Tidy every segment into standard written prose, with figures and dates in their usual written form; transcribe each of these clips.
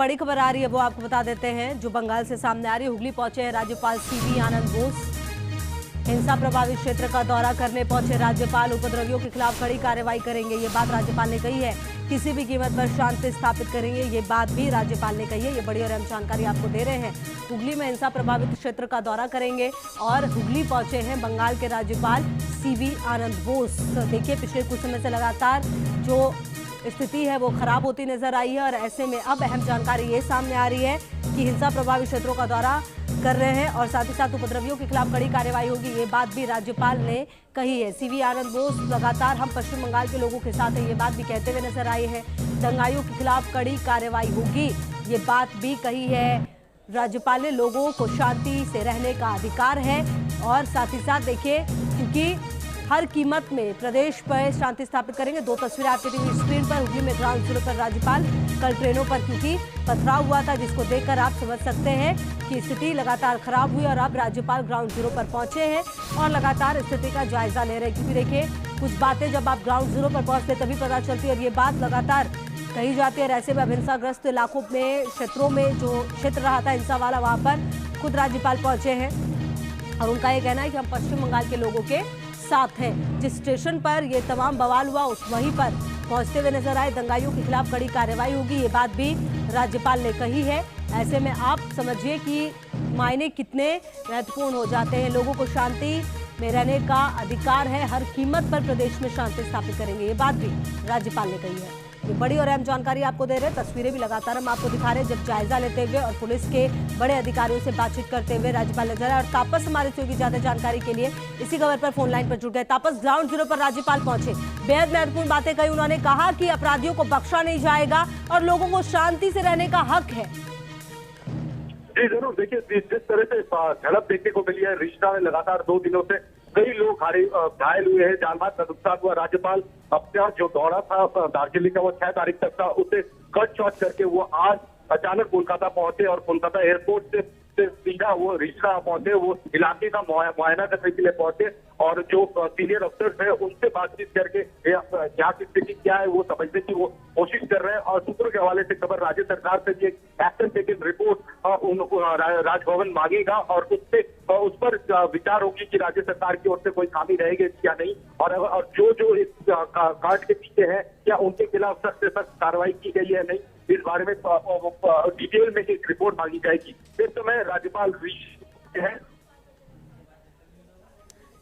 बड़ी खबर आ रही है वो आपको बता देते हैं, जो बंगाल से सामने आ रही है। हुगली पहुंचे हैं राज्यपाल सीवी आनंद बोस। हिंसा प्रभावित क्षेत्र का दौरा करने पहुंचे राज्यपाल। उपद्रवियों के खिलाफ कड़ी कार्रवाई करेंगे, ये बात राज्यपाल ने कही है। किसी भी कीमत पर शांति स्थापित करेंगे, ये बात भी राज्यपाल ने कही है। ये बड़ी और अहम जानकारी आपको दे रहे हैं। हुगली में हिंसा प्रभावित क्षेत्र का दौरा करेंगे और हुगली पहुंचे हैं बंगाल के राज्यपाल सीवी आनंद बोस। देखिए, पिछले कुछ समय से लगातार जो स्थिति है वो खराब होती नजर आई है और ऐसे में अब अहम जानकारी ये सामने आ रही है कि हिंसा प्रभावित क्षेत्रों का दौरा कर रहे हैं और साथ ही साथ उपद्रवियों के खिलाफ कड़ी कार्रवाई होगी, ये बात भी राज्यपाल ने कही है। सीवी आनंद बोस लगातार हम पश्चिम बंगाल के लोगों के साथ हैं, ये बात भी कहते हुए नजर आए हैं। दंगाइयों के खिलाफ कड़ी कार्रवाई होगी, ये बात भी कही है। राज्यपाल ने लोगों को शांति से रहने का अधिकार है और साथ ही साथ देखिए, क्योंकि हर कीमत में प्रदेश पर शांति स्थापित करेंगे। दो तस्वीरें आपके टीवी स्क्रीन पर। हुगली में ग्राउंड जीरो पर राज्यपाल कल ट्रेनों पर क्योंकि पथराव हुआ था, जिसको देखकर आप समझ सकते हैं कि स्थिति लगातार खराब हुई और अब राज्यपाल ग्राउंड जीरो पर पहुंचे हैं और लगातार स्थिति का जायजा ले रहे हैं। क्योंकि देखिए, कुछ बातें जब आप ग्राउंड जीरो पर पहुंचते तभी पता चलती है और ये बात लगातार कही जाती है। ऐसे में अब हिंसाग्रस्त इलाकों में, क्षेत्रों में जो क्षेत्र रहा था हिंसा वाला, वहां पर खुद राज्यपाल पहुंचे हैं और उनका ये कहना है कि हम पश्चिम बंगाल के लोगों के साथ हैं। जिस स्टेशन पर ये तमाम बवाल हुआ उस वहीं पर पहुंचते हुए नजर आए। दंगाइयों के खिलाफ कड़ी कार्रवाई होगी, ये बात भी राज्यपाल ने कही है। ऐसे में आप समझिए कि मायने कितने महत्वपूर्ण हो जाते हैं। लोगों को शांति में रहने का अधिकार है, हर कीमत पर प्रदेश में शांति स्थापित करेंगे, ये बात भी राज्यपाल ने कही है। ये बड़ी और अहम जानकारी आपको दे रहे हैं। तस्वीरें भी लगातार हम आपको दिखा रहे हैं, जब जायजा लेते हुए और पुलिस के बड़े अधिकारियों से बातचीत करते हुए राज्यपाल नजर आए। और तापस हमारे से होगी ज्यादा जानकारी के लिए इसी खबर पर फोन लाइन पर जुड़ गए। तापस, ग्राउंड जीरो पर राज्यपाल पहुंचे, बेहद महत्वपूर्ण बातें कही। उन्होंने कहा कि अपराधियों को बख्शा नहीं जाएगा और लोगों को शांति से रहने का हक है। जी जरूर, देखिए जिस तरह से झड़प देखने को मिली है, रिश्ता में लगातार 2 दिनों से कई लोग घायल हुए हैं, जान-माल का नुकसान हुआ। राज्यपाल अपना जो दौरा था दार्जिलिंग का वो 6 तारीख तक था, उसे कट शॉर्ट करके वो आज अचानक कोलकाता पहुंचे और कोलकाता एयरपोर्ट से सीधा वो रिश्ता पहुंचे, वो इलाके का मुआयना करने के लिए पहुंचे और जो सीनियर अफसर्स है उनसे बातचीत करके यहाँ की स्थिति क्या है वो समझने की वो कोशिश कर रहे हैं। और सूत्रों के हवाले से खबर, राज्य सरकार से भी एक एक्शन टेकन रिपोर्ट राजभवन मांगेगा और उस पर विचार होगी कि राज्य सरकार की ओर से कोई खामी रहेगी या नहीं, और जो इस कांड के पीछे है क्या उनके खिलाफ सख्त से सख्त कार्रवाई की गई है नहीं, इस बारे में डिटेल में एक रिपोर्ट मांगी जाएगी। इस समय राज्यपाल है।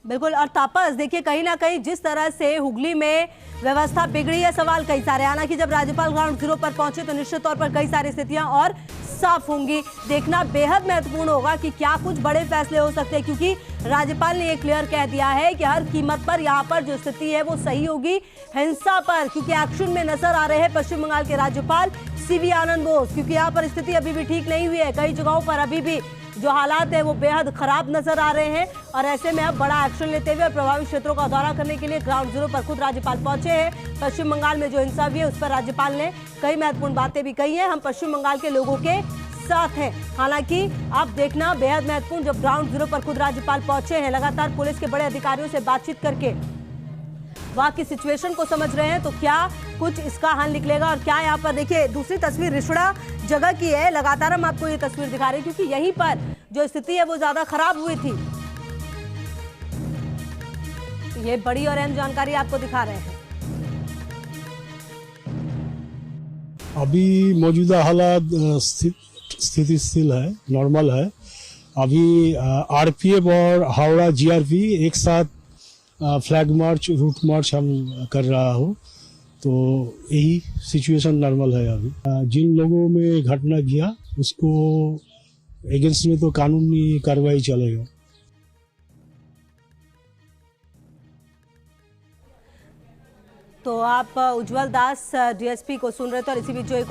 बिल्कुल। और तापस, देखिए, कहीं ना कहीं जिस तरह से हुगली में व्यवस्था बिगड़ी है, सवाल कई सारे। हालांकि जब राज्यपाल ग्राउंड जीरो पर पहुंचे तो निश्चित तौर पर कई सारी स्थितियां और साफ होंगी। देखना बेहद महत्वपूर्ण होगा कि क्या कुछ बड़े फैसले हो सकते हैं, क्योंकि राज्यपाल ने ये क्लियर कह दिया है कि हर कीमत पर यहाँ पर जो स्थिति है वो सही होगी हिंसा पर, क्योंकि एक्शन में नजर आ रहे हैं पश्चिम बंगाल के राज्यपाल सीवी आनंद बोस। क्योंकि यहाँ पर स्थिति अभी भी ठीक नहीं हुई है, कई जगहों पर अभी भी जो हालात है वो बेहद खराब नजर आ रहे हैं और ऐसे में अब बड़ा एक्शन लेते हुए प्रभावित क्षेत्रों का दौरा करने के लिए ग्राउंड जीरो पर खुद राज्यपाल पहुंचे हैं। पश्चिम बंगाल में जो हिंसा हुई है उस पर राज्यपाल ने कई महत्वपूर्ण बातें भी कही हैं। हम पश्चिम बंगाल के लोगों के साथ हैं। हालांकि आप देखना बेहद महत्वपूर्ण, जब ग्राउंड जीरो पर खुद राज्यपाल पहुंचे हैं, लगातार पुलिस के बड़े अधिकारियों से बातचीत करके वहां की सिचुएशन को समझ रहे हैं, तो क्या कुछ इसका हल निकलेगा। और क्या यहाँ पर देखिए, दूसरी तस्वीर रिश्वड़ा जगह की है। लगातार हम आपको ये तस्वीर दिखा रहे हैं क्योंकि यहीं पर जो स्थिति है वो ज्यादा खराब हुई थी। ये बड़ी और अहम जानकारी आपको दिखा रहे हैं। अभी मौजूदा हालात स्थिति स्थिल है, नॉर्मल है। अभी आरपीएफ और हावड़ा जीआरपी एक साथ फ्लैग मार्च, रूट मार्च हम कर रहा हो, तो यही सिचुएशन नॉर्मल है अभी। जिन लोगों में घटना किया उसको अगेंस्ट में तो कानूनी कार्रवाई चलेगा। तो आप उज्जवल दास डीएसपी को सुन रहे थे और इसी बीच जो एक